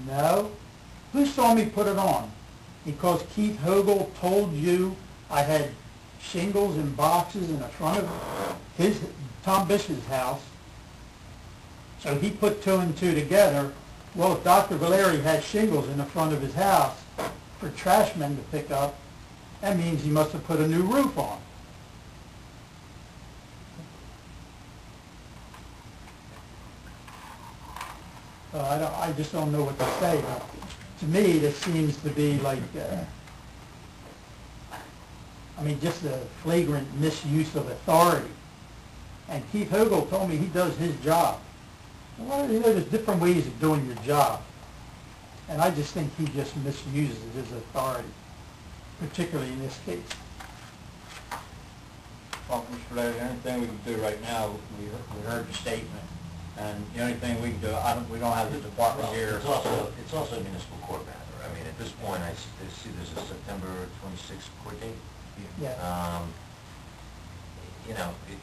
No. Who saw me put it on? Because Keith Hogle told you I had shingles in boxes in the front of Tom Bishop's house. So he put two and two together. Well, if Dr. Valeri had shingles in the front of his house for trash men to pick up, that means he must have put a new roof on. I just don't know what to say. To me, this seems to be like, just a flagrant misuse of authority. And Keith Hogle told me he does his job. Well, there's different ways of doing your job. And I just think he just misuses his authority, particularly in this case. Well, Mr. Blair, the only thing we can do right now, we heard the statement, and the only thing we can do, we don't have the department here. It's also a municipal court matter. I mean, at this point, I see there's a September 26th court date. Yeah.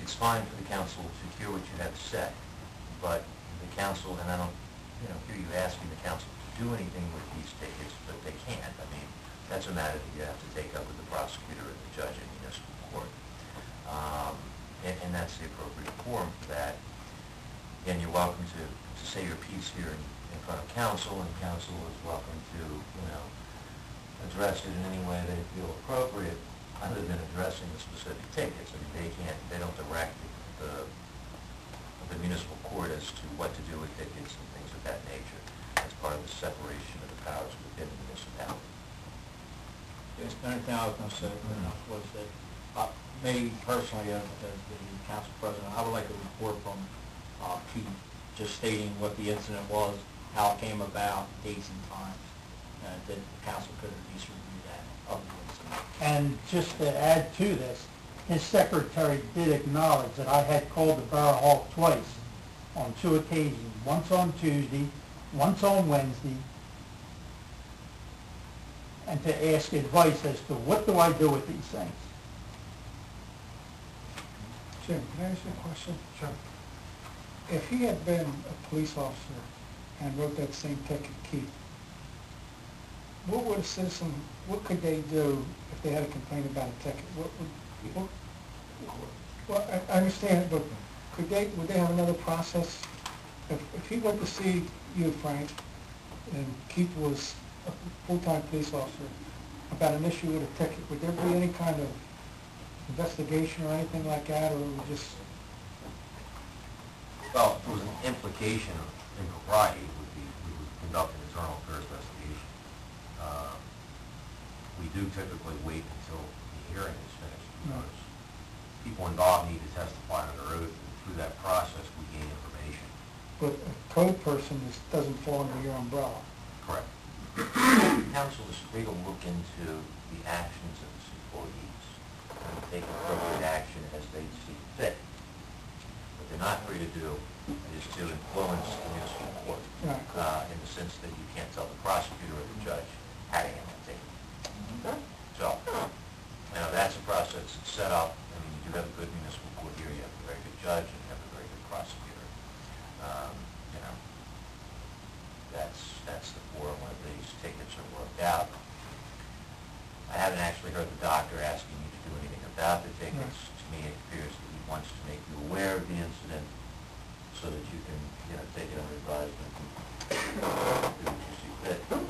It's fine for the council to hear what you have to say, but the council, and I don't, hear you asking the council to do anything with these tickets, but they can't. I mean, that's a matter that you have to take up with the prosecutor and the judge in municipal court. And that's the appropriate forum for that. Again, you're welcome to say your piece here in front of council, and council is welcome to, address it in any way they feel appropriate, other than addressing the specific tickets. I mean, they don't direct the municipal court as to what to do with tickets and things of that nature. That's part of the separation of the powers within the municipality. Yes, the only thing I was going to say was that me personally, as the council president, I would like a report from Keith, just stating what the incident was, how it came about, dates and times, that the council could at least review that of the incident. And just to add to this, his secretary did acknowledge that I had called the Borough Hall twice on two occasions, once on Tuesday, once on Wednesday, and to ask advice as to what do I do with these things. Jim, can I ask you a question? Sure. If he had been a police officer and wrote that same ticket, Keith, what would a citizen, what could they do if they had a complaint about a ticket? Well, I understand it, but would they have another process? If he went to see you, Frank, and Keith was a full-time police officer about an issue with a ticket, would there be any kind of investigation or anything like that, or would just... Well, if there was an implication of impropriety, we would conduct an internal affairs investigation. We do typically wait until the hearing is finished, because people involved need to testify under oath, and through that process we gain information. But a code person doesn't fall under your umbrella. Correct. Council is free to look into the actions of its employees and take appropriate action as they see fit. What they're not free to do is to influence the municipal court, in the sense that you can't tell the prosecutor or the judge how to handle the ticket. So, that's a process that's set up. I mean, you do have a good municipal court here, you have a very good judge, and you have a very good prosecutor. That's the forum where these tickets are worked out. I haven't actually heard the doctor asking you to do anything about the tickets. To me, it appears that he wants to make you aware of the incident so that you can, take it under advisement and do what you see fit with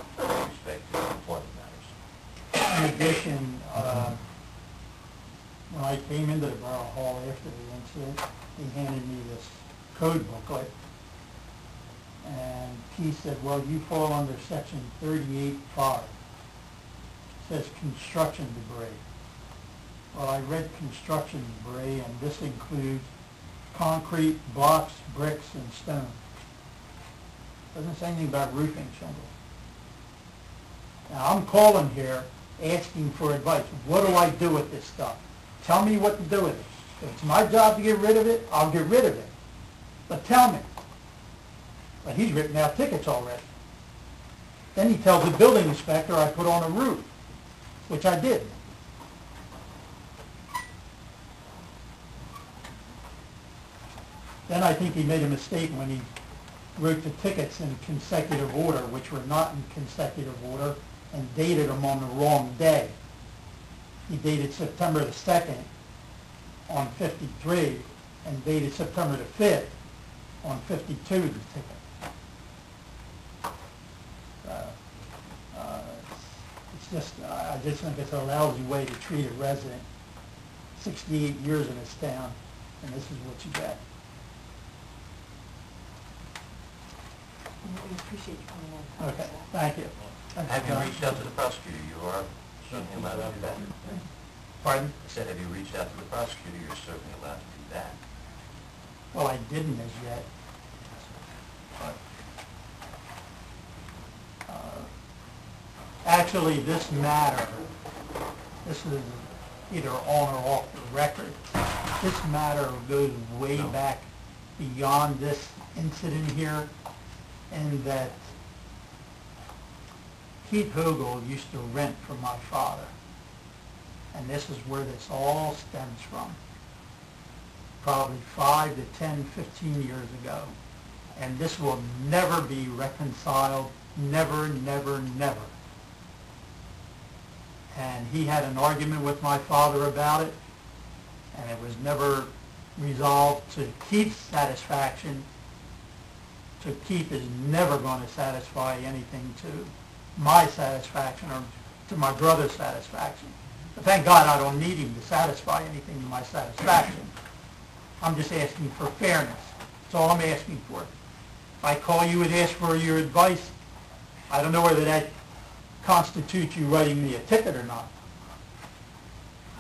respect to employment matters. In addition, when I came into the Borough Hall after the incident, he handed me this code booklet, and he said, well, you fall under section 38.5. It says construction debris. Well, I read construction debris, and this includes concrete, blocks, bricks, and stone. Doesn't say anything about roofing shingles. Now, I'm calling here asking for advice. What do I do with this stuff? Tell me what to do with it. If it's my job to get rid of it, I'll get rid of it. But tell me. But he's written out tickets already. Then he tells the building inspector I put on a roof, which I did. Then I think he made a mistake when he wrote the tickets in consecutive order, which were not in consecutive order, and dated them on the wrong day. He dated September the 2nd on 53, and dated September the 5th on 52, the ticket. It's just, I just think it's a lousy way to treat a resident. 68 years in this town, and this is what you get. We appreciate you coming in. Okay, thank you. Have you reached out to the prosecutor? You are certainly allowed to do that. Pardon? I said, have you reached out to the prosecutor? You're certainly allowed to do that. Well, I didn't as yet. But Actually, this matter, this is either on or off the record. This matter goes way back beyond this incident here, in that Keith Hogel used to rent from my father. And this is where this all stems from. Probably 5 to 10, 15 years ago. And this will never be reconciled, never, never, never. And he had an argument with my father about it, and it was never resolved to Keith's satisfaction. So Keith is never going to satisfy anything to my satisfaction or to my brother's satisfaction. But thank God I don't need him to satisfy anything to my satisfaction. I'm just asking for fairness. That's all I'm asking for. If I call you and ask for your advice, I don't know whether that constitutes you writing me a ticket or not.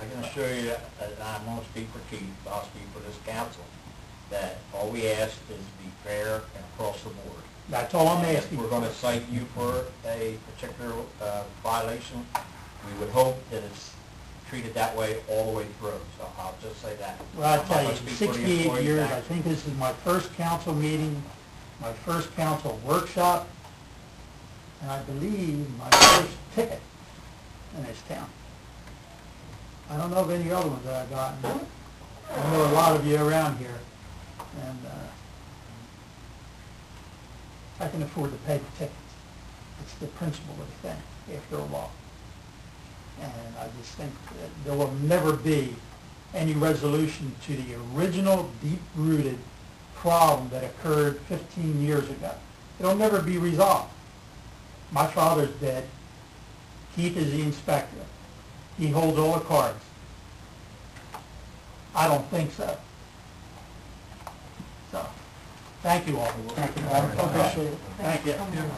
I can assure you, and I'm going to speak for Keith, I'll speak for this council, that all we ask is to be fair and across the board. That's all I'm And asking if we're for. going to cite you for a particular violation, we would hope that it's treated that way all the way through. So I'll just say that. Well, I I'm not tell gonna you, speak for the 68 employees years, back. I think this is my first council meeting, my first council workshop, and I believe my first ticket in this town. I don't know of any other ones that I've gotten. I know a lot of you around here, and I can afford to pay the tickets. It's the principle of the thing, after a while. And I just think that there will never be any resolution to the original deep-rooted problem that occurred 15 years ago. It'll never be resolved. My father's dead. Keith is the inspector. He holds all the cards. I don't think so. So, thank you all. I appreciate it. Thank you. Coming in.